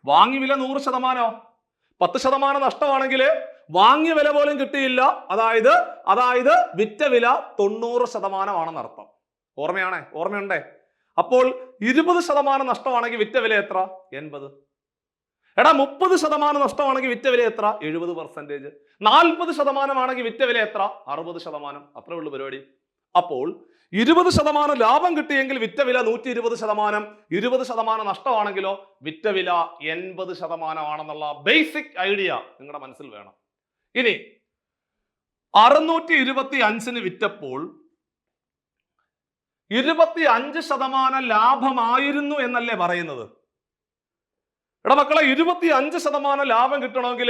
വാങ്ങി വില 100%, 10% നഷ്ടമാണെങ്കിൽ വാങ്ങിയ വില പോലും കിട്ടിയില്ല. അതായത് വിറ്റ വില 90% ആണെന്നർത്ഥം. ഓർമ്മയുണ്ടേ? അപ്പോൾ 20% നഷ്ടമാണെങ്കിൽ വിറ്റ വില എത്ര? 80. എടാ, 30% നഷ്ടമാണെങ്കിൽ വിറ്റ വില എത്ര? 70%. 40% ആണെങ്കിൽ വിറ്റ വില എത്ര? 60%. അത്രേ ഉള്ളൂ പരിപാടി. അപ്പോൾ 20% ലാഭം കിട്ടിയെങ്കിൽ വിറ്റ വില 120%, 20% നഷ്ടമാണെങ്കിലോ വിറ്റ വില 80% ആണെന്നുള്ള ബേസിക് ഐഡിയ നിങ്ങളുടെ മനസ്സിൽ വേണം. ഇനി 625-ന് വിറ്റപ്പോൾ 25% ലാഭമായിരുന്നു എന്നല്ലേ പറയുന്നത്? എടാ മക്കളെ, 25% ലാഭം കിട്ടണമെങ്കിൽ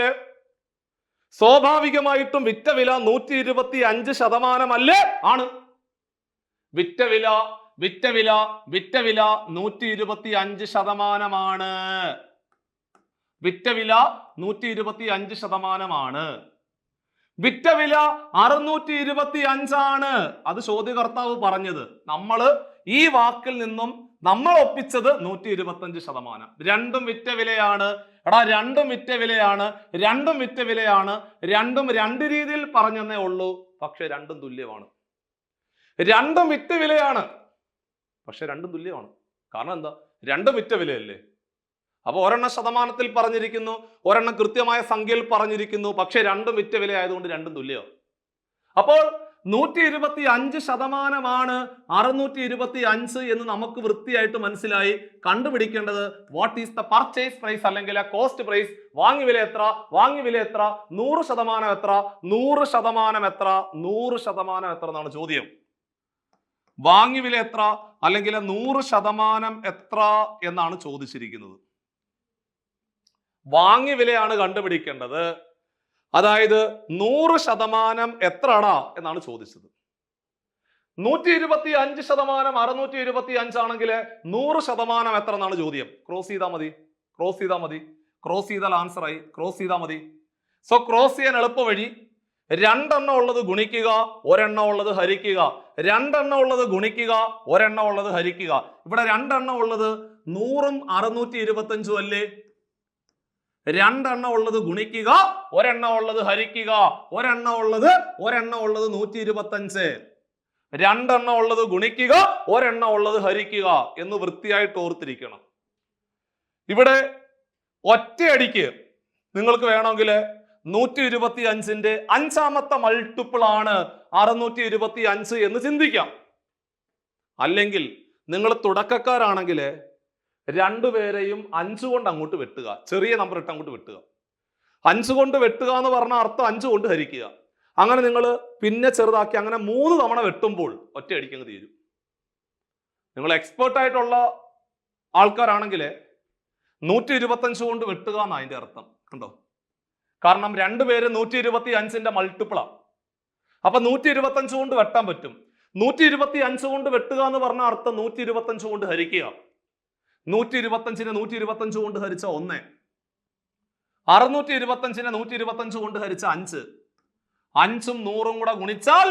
സ്വാഭാവികമായിട്ടും വിറ്റ വില 125% അല്ലേ? ആണ്. വിറ്റ വില 125%. വിറ്റ വില 125%. വിറ്റ വില 625 ആണ്. അത് ചോദ്യകർത്താവ് പറഞ്ഞത്. ഈ വാക്കിൽ നിന്നും നമ്മൾ ഒപ്പിച്ചത് 125%. രണ്ടും വിറ്റ വിലയാണ്. എടാ, രണ്ടും വിറ്റ വിലയാണ്. രണ്ടും രണ്ട് രീതിയിൽ പറഞ്ഞെന്നേ ഉള്ളൂ, പക്ഷെ രണ്ടും തുല്യമാണ്. രണ്ടും വിറ്റ വിലയാണ്, പക്ഷെ രണ്ടും തുല്യമാണ്. കാരണം എന്താ? രണ്ടും വിറ്റ വിലയല്ലേ? അപ്പൊ ഒരെണ്ണം ശതമാനത്തിൽ പറഞ്ഞിരിക്കുന്നു, ഒരെണ്ണം കൃത്യമായ സംഖ്യയിൽ പറഞ്ഞിരിക്കുന്നു, പക്ഷെ രണ്ടും വിറ്റ വില ആയതുകൊണ്ട് രണ്ടും തുല്യമാണ്. അപ്പോൾ 125% 625 എന്ന് നമുക്ക് വൃത്തിയായിട്ട് മനസ്സിലായി. കണ്ടുപിടിക്കേണ്ടത് what is the purchase price അല്ലെങ്കിൽ കോസ്റ്റ് പ്രൈസ്. വാങ്ങി വില എത്ര? 100% എത്ര? 100% എത്ര? 100% എത്ര എന്നാണ് ചോദ്യം. വാങ്ങി വില എത്ര അല്ലെങ്കിൽ 100% എത്ര എന്നാണ് ചോദിച്ചിരിക്കുന്നത്. വാങ്ങി വിലയാണ് കണ്ടുപിടിക്കേണ്ടത്. അതായത് 100% എത്രടാ എന്നാണ് ചോദിച്ചത്. 125% 625 ആണെങ്കിൽ 100% എത്ര എന്നാണ് ചോദ്യം. ക്രോസ് ചെയ്താൽ മതി. ക്രോസ് ചെയ്താൽ ആൻസർ ആയി. ക്രോസ് ചെയ്താൽ മതി. സോ ക്രോസ് ചെയ്യാൻ എളുപ്പ വഴി, രണ്ടെണ്ണം ഉള്ളത് ഗുണിക്കുക, ഒരെണ്ണം ഉള്ളത് ഹരിക്കുക. രണ്ടെണ്ണം ഉള്ളത് ഗുണിക്കുക, ഒരെണ്ണം ഉള്ളത് ഹരിക്കുക. ഇവിടെ രണ്ടെണ്ണം ഉള്ളത് 100ഉം 625 അല്ലേ? രണ്ടെണ്ണം ഉള്ളത് ഗുണിക്കുക, ഒരെണ്ണം ഉള്ളത് ഹരിക്കുക. ഒരെണ്ണം ഉള്ളത് 125. രണ്ടെണ്ണം ഉള്ളത് ഗുണിക്കുക, ഒരെണ്ണം ഉള്ളത് ഹരിക്കുക എന്ന് വൃത്തിയായിട്ട് ഓർത്തിരിക്കണം. ഇവിടെ ഒറ്റയടിക്ക് നിങ്ങൾക്ക് വേണമെങ്കിൽ 125ന്റെ 5ാമത്തെ മൾട്ടിപ്പിൾ ആണ് 625 എന്ന് ചിന്തിക്കാം. അല്ലെങ്കിൽ നിങ്ങൾ തുടക്കക്കാരാണെങ്കിൽ രണ്ടുപേരെയും 5 കൊണ്ട് അങ്ങോട്ട് വെട്ടുക. ചെറിയ നമ്പർ ഇട്ട് അങ്ങോട്ട് വെട്ടുക. 5 കൊണ്ട് വെട്ടുക എന്ന് പറഞ്ഞ അർത്ഥം 5 കൊണ്ട് ഹരിക്കുക. അങ്ങനെ നിങ്ങൾ പിന്നെ ചെറുതാക്കി അങ്ങനെ 3 തവണ വെട്ടുമ്പോൾ ഒറ്റയടിക്ക് അങ്ങ് തീരും. നിങ്ങൾ എക്സ്പേർട്ട് ആയിട്ടുള്ള ആൾക്കാരാണെങ്കിൽ 125 കൊണ്ട് വെട്ടുക എന്നാണ് അതിന്റെ അർത്ഥം. കണ്ടോ? കാരണം രണ്ടുപേര് 125ന്റെ മൾട്ടിപ്പിളാ. അപ്പൊ 125 കൊണ്ട് വെട്ടാൻ പറ്റും. 125 കൊണ്ട് വെട്ടുക എന്ന് പറഞ്ഞ അർത്ഥം 125 കൊണ്ട് ഹരിക്കുക. 125നെ 125 കൊണ്ട് ഹരിച്ച 1, 625നെ 125 കൊണ്ട് ഹരിച്ച 5, 5ഉം 100ഉം കൂടെ ഗുണിച്ചാൽ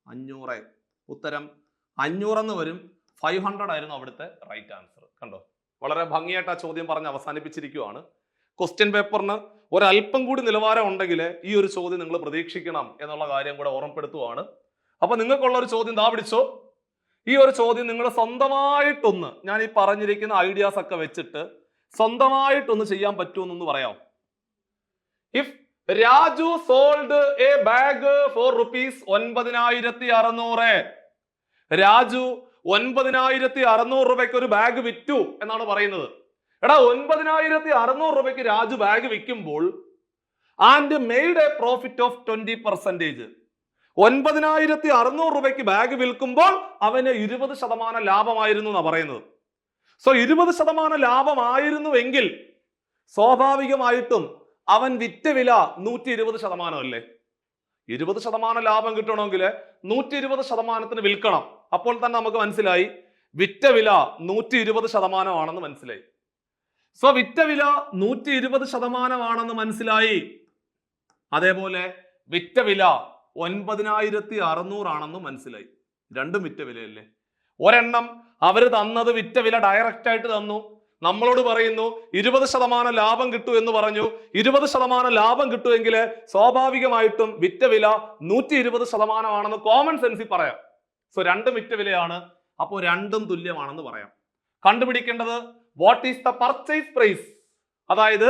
500. ഉത്തരം 500 എന്ന് വരും. 500 ആയിരുന്നു അവിടുത്തെ റൈറ്റ് ആൻസർ. കണ്ടോ? വളരെ ഭംഗിയായിട്ട് ആ ചോദ്യം പറഞ്ഞ് അവസാനിപ്പിച്ചിരിക്കുകയാണ്. ക്വസ്റ്റ്യൻ പേപ്പറിന് ഒരല്പം കൂടി നിലവാരം ഉണ്ടെങ്കിൽ ഈ ഒരു ചോദ്യം നിങ്ങൾ പ്രതീക്ഷിക്കണം എന്നുള്ള കാര്യം കൂടെ ഓർമ്മപ്പെടുത്തുവാണ്. അപ്പൊ നിങ്ങൾക്കുള്ള ഒരു ചോദ്യം ദാ പിടിച്ചോ. ഈ ഒരു ചോദ്യം നിങ്ങൾ സ്വന്തമായിട്ടൊന്ന്, ഞാൻ ഈ പറഞ്ഞിരിക്കുന്ന ഐഡിയാസ് ഒക്കെ വെച്ചിട്ട് സ്വന്തമായിട്ടൊന്ന് ചെയ്യാൻ പറ്റുമെന്നൊന്ന് പറയാം. If Raju sold a bag for ₹9,600. Raju 9,600 രൂപയ്ക്ക് ഒരു ബാഗ് വിറ്റു എന്നാണ് പറയുന്നത്. എടാ, 9,600 രൂപയ്ക്ക് രാജു ബാഗ് വിൽക്കുമ്പോൾ and made A profit of 20%. 9,600 രൂപയ്ക്ക് ബാഗ് വിൽക്കുമ്പോൾ അവന് 20% ലാഭമായിരുന്നു എന്നാണ് പറയുന്നത്. സോ 20% ലാഭമായിരുന്നുവെങ്കിൽ സ്വാഭാവികമായിട്ടും അവൻ വിറ്റ വില 120% അല്ലേ? 20% ലാഭം കിട്ടണമെങ്കിൽ 120% വിൽക്കണം. അപ്പോൾ തന്നെ നമുക്ക് മനസ്സിലായി വിറ്റ വില 120% ആണെന്ന് മനസ്സിലായി. സോ വിറ്റ വില 120% ആണെന്ന് മനസ്സിലായി. അതേപോലെ വിറ്റ വില 9,600 ആണെന്ന് മനസ്സിലായി. രണ്ടും വിറ്റ വിലയല്ലേ? ഒരെണ്ണം അവര് തന്നത് വിറ്റ വില ഡയറക്റ്റ് ആയിട്ട് തന്നു. നമ്മളോട് പറയുന്നു 20% ലാഭം കിട്ടൂ എന്ന് പറഞ്ഞു. 20% ലാഭം കിട്ടുമെങ്കിൽ സ്വാഭാവികമായിട്ടും വിറ്റ വില 120% ആണെന്ന് കോമൺ സെൻസിൽ പറയാം. സോ രണ്ടും വിറ്റ വിലയാണ്. അപ്പോൾ രണ്ടും തുല്യമാണെന്ന് പറയാം. കണ്ടുപിടിക്കേണ്ടത് what is the purchase price, അതായത്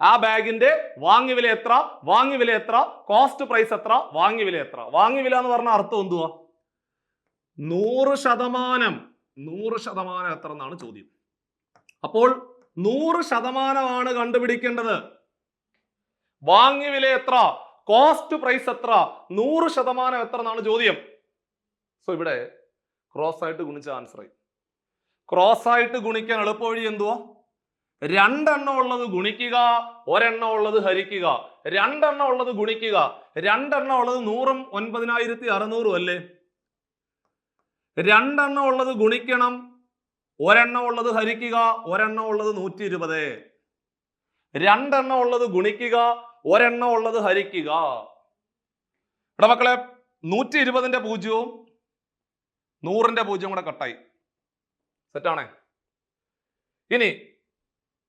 ആ ബാഗിന്റെ വാങ്ങി വില എത്ര, വാങ്ങി വില എത്ര, കോസ്റ്റ് പ്രൈസ് എത്ര, വാങ്ങി വില എത്ര. വാങ്ങി വില എന്ന് പറഞ്ഞ അർത്ഥം എന്തുവാ? 100%. 100% എത്ര എന്നാണ് ചോദ്യം. അപ്പോൾ 100% കണ്ടുപിടിക്കേണ്ടത്. വാങ്ങി വില എത്ര, കോസ്റ്റ് പ്രൈസ് എത്ര, 100% എത്ര എന്നാണ് ചോദ്യം. സോ ഇവിടെ ക്രോസ് ആയിട്ട് ഗുണിച്ച ആൻസർ ആയി. ക്രോസ് ആയിട്ട് ഗുണിക്കാൻ എളുപ്പവഴി എന്തുവാ? 2 എണ്ണം ഉള്ളത് ഗുണിക്കുക, 1 എണ്ണം ഉള്ളത് ഹരിക്കുക. 2 എണ്ണം ഉള്ളത് ഗുണിക്കുക. 2 എണ്ണം ഉള്ളത് 100ഉം 9,600 അല്ലേ? 2 എണ്ണം ഉള്ളത് ഗുണിക്കണം, 1 എണ്ണം ഉള്ളത് ഹരിക്കുക, 1 എണ്ണം ഉള്ളത് 120. 2 എണ്ണം ഉള്ളത് ഗുണിക്കുക, 1 എണ്ണം ഉള്ളത് ഹരിക്കുക. ഇവിടെ മക്കളെ 120ന്റെ 0ഉം 100ന്റെ 0 കൂടെ കട്ടായി. സെറ്റാണേ? ഇനി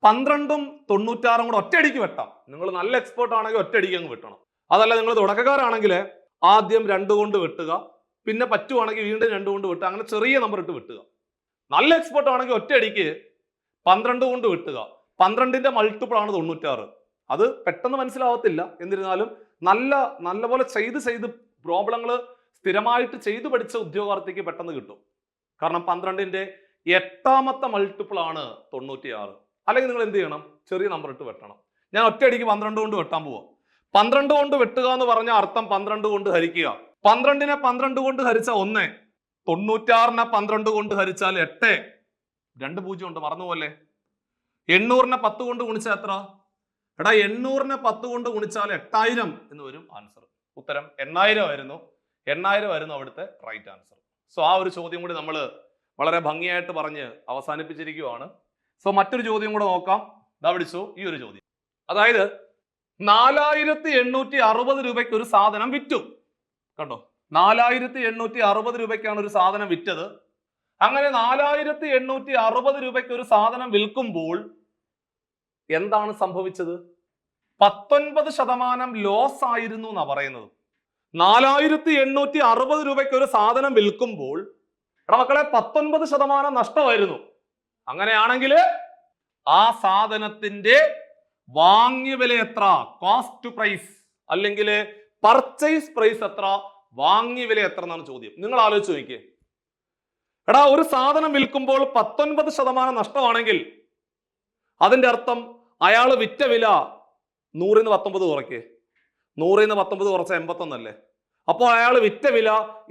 12ഉം 96ഉം കൂടെ ഒറ്റയടിക്ക് വെട്ടാം. നിങ്ങൾ നല്ല എക്സ്പേർട്ട് ആണെങ്കിൽ ഒറ്റയടിക്ക് അങ്ങ് വെട്ടണം. അതല്ല നിങ്ങൾ തുടക്കക്കാരാണെങ്കിൽ ആദ്യം 2 കൊണ്ട് വെട്ടുക, പിന്നെ പറ്റുവാണെങ്കിൽ വീണ്ടും 2 കൊണ്ട് വെട്ടുക. അങ്ങനെ ചെറിയ നമ്പർ ഇട്ട് വെട്ടുക. നല്ല എക്സ്പേർട്ട് ആണെങ്കിൽ ഒറ്റയടിക്ക് 12 കൊണ്ട് വെട്ടുക. 12ന്റെ മൾട്ടിപ്പിൾ ആണ് 96. അത് പെട്ടെന്ന് മനസ്സിലാവത്തില്ല. എന്നിരുന്നാലും നല്ല പോലെ ചെയ്ത് പ്രോബ്ലങ്ങൾ സ്ഥിരമായിട്ട് ചെയ്തു പഠിച്ച ഉദ്യോഗാർത്ഥിക്ക് പെട്ടെന്ന് കിട്ടും. കാരണം 12ന്റെ 8ാമത്തെ മൾട്ടിപ്പിൾ ആണ് 96. അല്ലെങ്കിൽ നിങ്ങൾ എന്ത് ചെയ്യണം? ചെറിയ നമ്പർ ഇട്ട് വെട്ടണം. ഞാൻ ഒറ്റയടിക്ക് 12 കൊണ്ട് വെട്ടാൻ പോവാം. 12 കൊണ്ട് വെട്ടുക എന്ന് പറഞ്ഞ അർത്ഥം 12 കൊണ്ട് ഹരിക്കുക. 12നെ 12 കൊണ്ട് ഹരിച്ച 1, 96നെ 12 കൊണ്ട് ഹരിച്ചാൽ 8. 2 0 ഉണ്ട്, മറന്നുപോലെ. 800നെ 10 കൊണ്ട് ഗുണിച്ചാൽ എത്ര? എടാ 800നെ 10 കൊണ്ട് ഗുണിച്ചാൽ 8000 എന്ന് വരും ആൻസർ. ഉത്തരം 8000 ആയിരുന്നു. 8000 ആയിരുന്നു അവിടുത്തെ റൈറ്റ് ആൻസർ. സോ ആ ഒരു ചോദ്യം കൂടി നമ്മൾ വളരെ ഭംഗിയായിട്ട് പറഞ്ഞ് അവസാനിപ്പിച്ചിരിക്കുകയാണ്. സോ മറ്റൊരു ചോദ്യം കൂടെ നോക്കാം. ദാ പിടിച്ചു ഈ ഒരു ചോദ്യം. അതായത് 4,860 രൂപയ്ക്ക് ഒരു സാധനം വിറ്റു. കണ്ടോ? 4,860 രൂപയ്ക്കാണ് ഒരു സാധനം വിറ്റത്. അങ്ങനെ 4,860 രൂപയ്ക്ക് ഒരു സാധനം വിൽക്കുമ്പോൾ എന്താണ് സംഭവിച്ചത്? 19% ലോസ് ആയിരുന്നു എന്നാ പറയുന്നത്. 4,860 രൂപയ്ക്ക് ഒരു സാധനം വിൽക്കുമ്പോൾ എടാ മക്കളെ 19% നഷ്ടമായിരുന്നു. അങ്ങനെയാണെങ്കിൽ ആ സാധനത്തിന്റെ വാങ്ങിയ വില എത്ര? കോസ്റ്റ് പ്രൈസ് അല്ലെങ്കിൽ പർച്ചേസ് പ്രൈസ് എത്ര? വാങ്ങിയ വില എത്ര എന്നാണ് ചോദ്യം. നിങ്ങൾ ആലോചിച്ച് നോക്കിയേ. എടാ, ഒരു സാധനം വിൽക്കുമ്പോൾ 19% നഷ്ടമാണെങ്കിൽ അതിന്റെ അർത്ഥം അയാൾ വിറ്റ വില 100 19 കുറയ്ക്കേ, 100 19 കുറച്ച 81 അല്ലേ? അപ്പോൾ അയാൾ വിറ്റ വില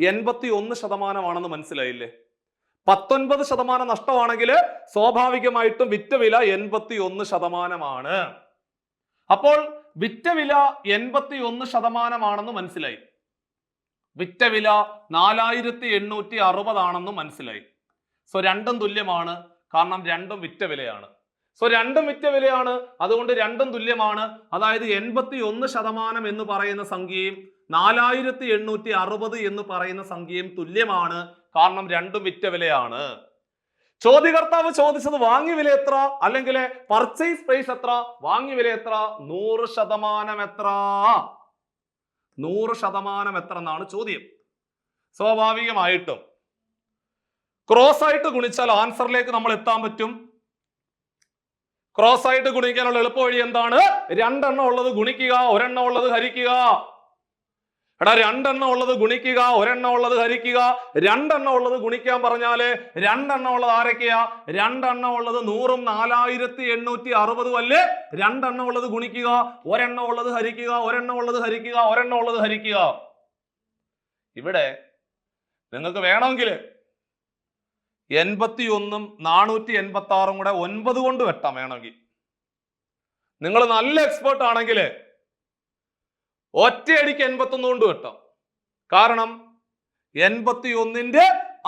81% മനസ്സിലായില്ലേ? 19% നഷ്ടമാണെങ്കിൽ സ്വാഭാവികമായിട്ടും വിറ്റ വില 81%. അപ്പോൾ വിറ്റ വില 81% മനസ്സിലായി. വിറ്റ വില 4860 മനസ്സിലായി. സോ രണ്ടും തുല്യമാണ്, കാരണം രണ്ടും വിറ്റ വിലയാണ്. സോ രണ്ടും വിറ്റ വിലയാണ്, അതുകൊണ്ട് രണ്ടും തുല്യമാണ്. അതായത് 81% എന്ന് പറയുന്ന സംഖ്യയും 4860 എന്ന് പറയുന്ന സംഖ്യയും തുല്യമാണ്, കാരണം രണ്ടും വിറ്റ വിലയാണ്. ചോദ്യകർത്താവ് ചോദിച്ചത് വാങ്ങിയ വില എത്ര, അല്ലെങ്കിൽ പർച്ചേസ് പ്രൈസ് എത്ര? വാങ്ങിയ വില എത്ര? 100% എത്ര? 100% എത്ര എന്നാണ് ചോദ്യം. സ്വാഭാവികമായിട്ടും ക്രോസ് ആയിട്ട് ഗുണിച്ചാൽ ആൻസറിലേക്ക് നമ്മൾ എത്താൻ പറ്റും. ക്രോസ് ആയിട്ട് ഗുണിക്കാനുള്ള എളുപ്പ വഴി എന്താണ്? രണ്ടെണ്ണം ഉള്ളത് ഗുണിക്കുക, ഒരെണ്ണം ഉള്ളത് ഹരിക്കുക. എടാ, രണ്ടെണ്ണം ഉള്ളത് ഗുണിക്കുക, ഒരെണ്ണം ഉള്ളത് ഹരിക്കുക. രണ്ടെണ്ണം ഉള്ളത് ഗുണിക്കാൻ പറഞ്ഞാല് രണ്ടെണ്ണം ഉള്ളത് ആരൊക്കെയാ? രണ്ടെണ്ണം ഉള്ളത് 100ഉം 4860 അല്ലേ? രണ്ടെണ്ണം ഉള്ളത് ഗുണിക്കുക, ഒരെണ്ണം ഉള്ളത് ഹരിക്കുക, ഒരെണ്ണം ഉള്ളത് ഹരിക്കുക, ഒരെണ്ണം ഉള്ളത് ഹരിക്കുക. ഇവിടെ നിങ്ങൾക്ക് വേണമെങ്കിൽ 81ഉം 486 കൂടെ 9 കൊണ്ട് വെട്ടാം വേണമെങ്കിൽ. നിങ്ങൾ നല്ല എക്സ്പേർട്ട് ആണെങ്കിൽ ഒറ്റയടിക്ക് 81 കൊണ്ട് വെട്ടാം. കാരണം 81ന്റെ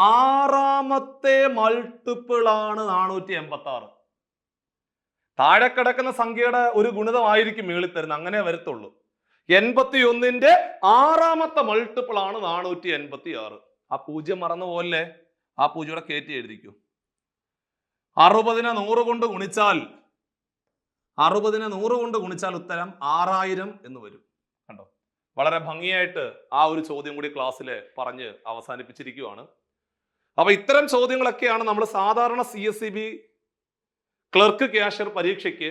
6ാമത്തെ മൾട്ടിപ്പിൾ ആണ് 486. താഴെ കിടക്കുന്ന സംഖ്യയുടെ ഒരു ഗുണിതമായിരിക്കും മേളിൽ തരുന്നത്, അങ്ങനെ വരത്തുള്ളൂ. 81ന്റെ 6ാമത്തെ മൾട്ടിപ്പിൾ ആണ് 486. ആ 0 മറന്നു പോലെ ആ 0 കയറ്റി എഴുതിക്കൂ. 60നെ 100 കൊണ്ട് ഗുണിച്ചാൽ 60നെ 100 കൊണ്ട് ഗുണിച്ചാൽ ഉത്തരം 6000 എന്ന് വരും. കണ്ടോ, വളരെ ഭംഗിയായിട്ട് ആ ഒരു ചോദ്യം കൂടി ക്ലാസ്സിൽ പറഞ്ഞ് അവസാനിപ്പിച്ചിരിക്കുകയാണ്. അപ്പൊ ഇത്തരം ചോദ്യങ്ങളൊക്കെയാണ് നമ്മൾ സാധാരണ CSEB ക്ലർക്ക് ക്യാഷ്യർ പരീക്ഷയ്ക്ക്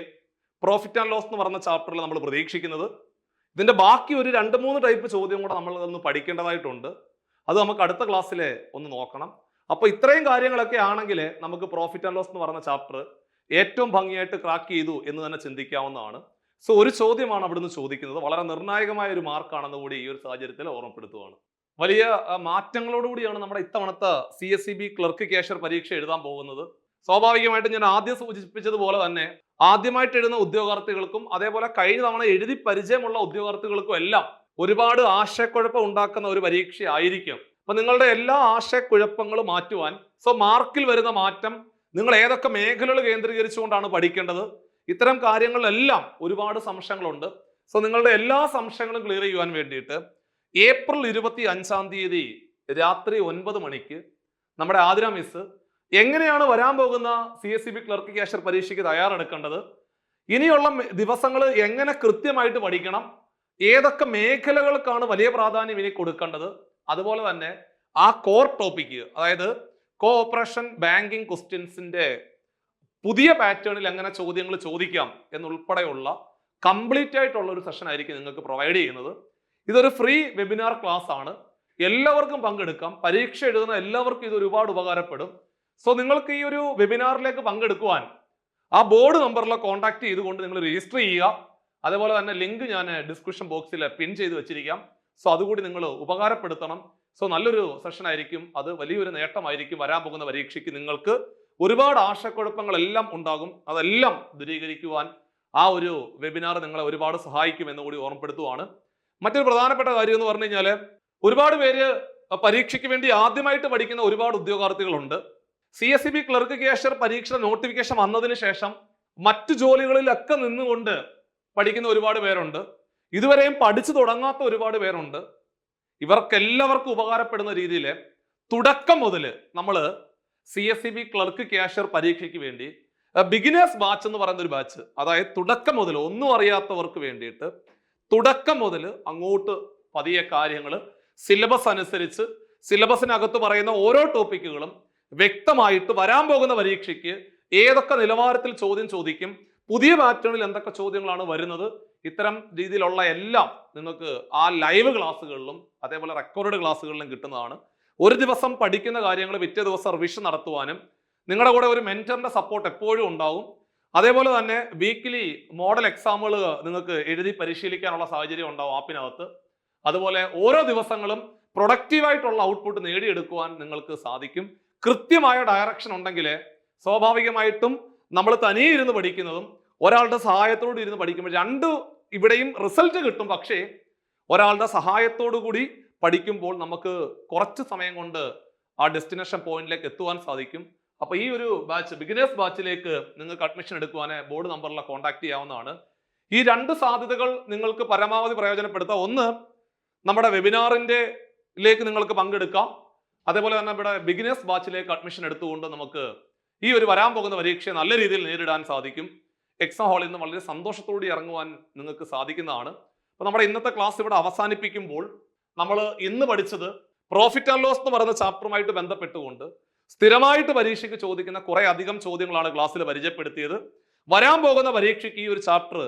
പ്രോഫിറ്റ് ആൻഡ് ലോസ് എന്ന് പറഞ്ഞ ചാപ്റ്ററിൽ നമ്മൾ പ്രതീക്ഷിക്കുന്നത്. ഇതിന്റെ ബാക്കി ഒരു 2-3 ടൈപ്പ് ചോദ്യം കൂടെ നമ്മൾ ഒന്ന് പഠിക്കേണ്ടതായിട്ടുണ്ട്. അത് നമുക്ക് അടുത്ത ക്ലാസ്സിൽ ഒന്ന് നോക്കണം. അപ്പൊ ഇത്രയും കാര്യങ്ങളൊക്കെ ആണെങ്കിൽ നമുക്ക് പ്രോഫിറ്റ് ആൻഡ് ലോസ് എന്ന് പറഞ്ഞ ചാപ്റ്റർ ഏറ്റവും ഭംഗിയായിട്ട് ക്രാക്ക് ചെയ്തു എന്ന് തന്നെ ചിന്തിക്കാവുന്നതാണ്. സോ ഒരു ചോദ്യമാണ് അവിടുന്ന് ചോദിക്കുന്നത്, വളരെ നിർണായകമായ ഒരു മാർക്കാണെന്ന് കൂടി ഈ ഒരു സാഹചര്യത്തിൽ ഓർമ്മപ്പെടുത്തുകയാണ്. വലിയ മാറ്റങ്ങളോടുകൂടിയാണ് നമ്മുടെ ഇത്തവണത്തെ CSEB ക്ലർക്ക് ക്യാഷ്യർ പരീക്ഷ എഴുതാൻ പോകുന്നത്. സ്വാഭാവികമായിട്ടും ഞാൻ ആദ്യം സൂചിപ്പിച്ചതുപോലെ തന്നെ ആദ്യമായിട്ട് എഴുതുന്ന ഉദ്യോഗാർത്ഥികൾക്കും അതേപോലെ കഴിഞ്ഞ തവണ എഴുതി പരിചയമുള്ള ഉദ്യോഗാർത്ഥികൾക്കും എല്ലാം ഒരുപാട് ആശയക്കുഴപ്പം ഉണ്ടാക്കുന്ന ഒരു പരീക്ഷ ആയിരിക്കും. അപ്പൊ നിങ്ങളുടെ എല്ലാ ആശയക്കുഴപ്പങ്ങളും മാറ്റുവാൻ, സോ മാർക്കിൽ വരുന്ന മാറ്റം, നിങ്ങൾ ഏതൊക്കെ മേഖലകൾ കേന്ദ്രീകരിച്ചുകൊണ്ടാണ് പഠിക്കേണ്ടത്, ഇത്തരം കാര്യങ്ങളിലെല്ലാം ഒരുപാട് സംശയങ്ങളുണ്ട്. സോ നിങ്ങളുടെ എല്ലാ സംശയങ്ങളും ക്ലിയർ ചെയ്യുവാൻ വേണ്ടിയിട്ട് ഏപ്രിൽ 25-ാം തീയതി രാത്രി 9 മണിക്ക് നമ്മുടെ ആതിര മിസ് എങ്ങനെയാണ് വരാൻ പോകുന്ന CSEB ക്ലർക്ക് ക്യാഷ്യർ പരീക്ഷയ്ക്ക് തയ്യാറെടുക്കേണ്ടത്, ഇനിയുള്ള ദിവസങ്ങൾ എങ്ങനെ കൃത്യമായിട്ട് പഠിക്കണം, ഏതൊക്കെ മേഖലകൾക്കാണ് വലിയ പ്രാധാന്യം ഇനി കൊടുക്കേണ്ടത്, അതുപോലെ തന്നെ ആ കോർ ടോപ്പിക്ക്, അതായത് കോഓപ്പറേഷൻ ബാങ്കിങ് ക്വസ്റ്റ്യൻസിന്റെ പുതിയ പാറ്റേണിൽ എങ്ങനെ ചോദ്യങ്ങൾ ചോദിക്കാം എന്നുൾപ്പെടെയുള്ള കംപ്ലീറ്റ് ആയിട്ടുള്ള ഒരു സെഷൻ ആയിരിക്കും നിങ്ങൾക്ക് പ്രൊവൈഡ് ചെയ്യുന്നത്. ഇതൊരു ഫ്രീ വെബിനാർ ക്ലാസ് ആണ്, എല്ലാവർക്കും പങ്കെടുക്കാം. പരീക്ഷ എഴുതുന്ന എല്ലാവർക്കും ഇത് ഒരുപാട് ഉപകാരപ്പെടും. സോ നിങ്ങൾക്ക് ഈ ഒരു വെബിനാറിലേക്ക് പങ്കെടുക്കുവാൻ ആ ബോർഡ് നമ്പറിൽ കോൺടാക്ട് ചെയ്തുകൊണ്ട് നിങ്ങൾ രജിസ്റ്റർ ചെയ്യുക. അതേപോലെ തന്നെ ലിങ്ക് ഞാൻ ഡിസ്ക്രിപ്ഷൻ ബോക്സിൽ പിൻ ചെയ്ത് വെച്ചിരിക്കാം. സോ അതുകൂടി നിങ്ങൾ ഉപകാരപ്പെടുത്തണം. സോ നല്ലൊരു സെഷൻ ആയിരിക്കും, അത് വലിയൊരു നേട്ടമായിരിക്കും. വരാൻ പോകുന്ന പരീക്ഷയ്ക്ക് നിങ്ങൾക്ക് ഒരുപാട് ആശയക്കുഴപ്പങ്ങളെല്ലാം ഉണ്ടാകും, അതെല്ലാം ദൂരീകരിക്കുവാൻ ആ ഒരു വെബിനാർ നിങ്ങളെ ഒരുപാട് സഹായിക്കും എന്ന് കൂടി ഓർമ്മപ്പെടുത്തുവാണ്. മറ്റൊരു പ്രധാനപ്പെട്ട കാര്യം എന്ന് പറഞ്ഞു കഴിഞ്ഞാൽ ഒരുപാട് പേര് പരീക്ഷയ്ക്ക് വേണ്ടി ആദ്യമായിട്ട് പഠിക്കുന്ന ഒരുപാട് ഉദ്യോഗാർത്ഥികളുണ്ട്. CSEB ക്ലർക്ക് ക്യാഷ്യർ പരീക്ഷ നോട്ടിഫിക്കേഷൻ വന്നതിന് ശേഷം മറ്റു ജോലികളിലൊക്കെ നിന്നുകൊണ്ട് പഠിക്കുന്ന ഒരുപാട് പേരുണ്ട്. ഇതുവരെയും പഠിച്ചു തുടങ്ങാത്ത ഒരുപാട് പേരുണ്ട്. ഇവർക്കെല്ലാവർക്കും ഉപകാരപ്പെടുന്ന രീതിയിൽ തുടക്കം മുതൽ നമ്മൾ CSEB ക്ലർക്ക് ക്യാഷ്യർ പരീക്ഷയ്ക്ക് വേണ്ടി ബിഗിനേഴ്സ് ബാച്ച് എന്ന് പറയുന്ന ഒരു ബാച്ച്, അതായത് തുടക്കം മുതൽ ഒന്നും അറിയാത്തവർക്ക് വേണ്ടിയിട്ട് തുടക്കം മുതൽ അങ്ങോട്ട് പതിയെ കാര്യങ്ങൾ സിലബസ് അനുസരിച്ച് സിലബസിനകത്ത് പറയുന്ന ഓരോ ടോപ്പിക്കുകളും വ്യക്തമായിട്ട് വരാൻ പോകുന്ന പരീക്ഷയ്ക്ക് ഏതൊക്കെ നിലവാരത്തിൽ ചോദ്യം ചോദിക്കും, പുതിയ പാറ്റേണിൽ എന്തൊക്കെ ചോദ്യങ്ങളാണ് വരുന്നത്, ഇത്തരം രീതിയിലുള്ള എല്ലാം നിങ്ങൾക്ക് ആ ലൈവ് ക്ലാസ്സുകളിലും അതേപോലെ റെക്കോർഡ് ക്ലാസ്സുകളിലും കിട്ടുന്നതാണ്. ഒരു ദിവസം പഠിക്കുന്ന കാര്യങ്ങൾ പിറ്റേ ദിവസം റിവിഷൻ നടത്തുവാനും നിങ്ങളുടെ കൂടെ ഒരു മെന്ററിന്റെ സപ്പോർട്ട് എപ്പോഴും ഉണ്ടാവും. അതേപോലെ തന്നെ വീക്കിലി മോഡൽ എക്സാമുകൾ നിങ്ങൾക്ക് എഴുതി പരിശീലിക്കാനുള്ള സാഹചര്യം ഉണ്ടാവും ആപ്പിനകത്ത്. അതുപോലെ ഓരോ ദിവസങ്ങളും പ്രൊഡക്റ്റീവായിട്ടുള്ള ഔട്ട്പുട്ട് നേടിയെടുക്കുവാൻ നിങ്ങൾക്ക് സാധിക്കും. കൃത്യമായ ഡയറക്ഷൻ ഉണ്ടെങ്കിൽ സ്വാഭാവികമായിട്ടും നമ്മൾ തനിയെ ഇരുന്ന് പഠിക്കുന്നതും ഒരാളുടെ സഹായത്തോട് ഇരുന്ന് പഠിക്കുമ്പോൾ ഇവിടെയും റിസൾട്ട് കിട്ടും. പക്ഷേ ഒരാളുടെ സഹായത്തോടു കൂടി പഠിക്കുമ്പോൾ നമുക്ക് കുറച്ച് സമയം കൊണ്ട് ആ ഡെസ്റ്റിനേഷൻ പോയിന്റിലേക്ക് എത്തുവാൻ സാധിക്കും. അപ്പൊ ഈ ഒരു ബാച്ച് ബിഗിനേഴ്സ് ബാച്ചിലേക്ക് നിങ്ങൾക്ക് അഡ്മിഷൻ എടുക്കുവാനെ ബോർഡ് നമ്പറിൽ കോൺടാക്ട് ചെയ്യാവുന്നതാണ്. ഈ 2 സാധ്യതകൾ നിങ്ങൾക്ക് പരമാവധി പ്രയോജനപ്പെടുത്താം. ഒന്ന്, നമ്മുടെ വെബിനാറിലേക്ക് നിങ്ങൾക്ക് പങ്കെടുക്കാം. അതേപോലെ തന്നെ ഇവിടെ ബിഗിനേഴ്സ് ബാച്ചിലേക്ക് അഡ്മിഷൻ എടുത്തുകൊണ്ട് നമുക്ക് ഈ ഒരു വരാൻ പോകുന്ന പരീക്ഷയെ നല്ല രീതിയിൽ നേരിടാൻ സാധിക്കും. എക്സാം ഹാളിൽ നിന്ന് വളരെ സന്തോഷത്തോടെ ഇറങ്ങുവാൻ നിങ്ങൾക്ക് സാധിക്കുന്നതാണ്. അപ്പൊ നമ്മുടെ ഇന്നത്തെ ക്ലാസ് ഇവിടെ അവസാനിപ്പിക്കുമ്പോൾ നമ്മൾ ഇന്ന് പഠിച്ചത് പ്രോഫിറ്റ് ആൻഡ് ലോസ് എന്ന് പറയുന്ന ചാപ്റ്ററുമായിട്ട് ബന്ധപ്പെട്ടുകൊണ്ട് സ്ഥിരമായിട്ട് പരീക്ഷയ്ക്ക് ചോദിക്കുന്ന കുറെ അധികം ചോദ്യങ്ങളാണ് ക്ലാസ്സിൽ പരിചയപ്പെടുത്തിയത്. വരാൻ പോകുന്ന പരീക്ഷയ്ക്ക് ഈ ഒരു ചാപ്റ്റർ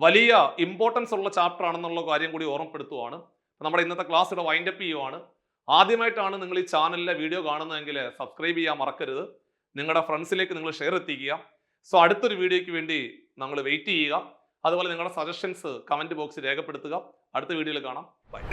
വലിയ ഇമ്പോർട്ടൻസ് ഉള്ള ചാപ്റ്റർ ആണെന്നുള്ള കാര്യം കൂടി ഓർമ്മപ്പെടുത്തുവാണ്. നമ്മുടെ ഇന്നത്തെ ക്ലാസ് ഇവിടെ വൈൻഡപ്പ് ചെയ്യുവാണ്. ആദ്യമായിട്ടാണ് നിങ്ങൾ ഈ ചാനലിലെ വീഡിയോ കാണുന്നതെങ്കിൽ സബ്സ്ക്രൈബ് ചെയ്യാൻ മറക്കരുത്. നിങ്ങളുടെ ഫ്രണ്ട്സിലേക്ക് നിങ്ങൾ ഷെയർ എത്തിക്കുക. സോ അടുത്തൊരു വീഡിയോയ്ക്ക് വേണ്ടി നമ്മൾ വെയിറ്റ് ചെയ്യുക. അതുപോലെ നിങ്ങളുടെ സജഷൻസ് കമന്റ് ബോക്സിൽ രേഖപ്പെടുത്തുക. അടുത്ത വീഡിയോയിൽ കാണാം. ബൈ.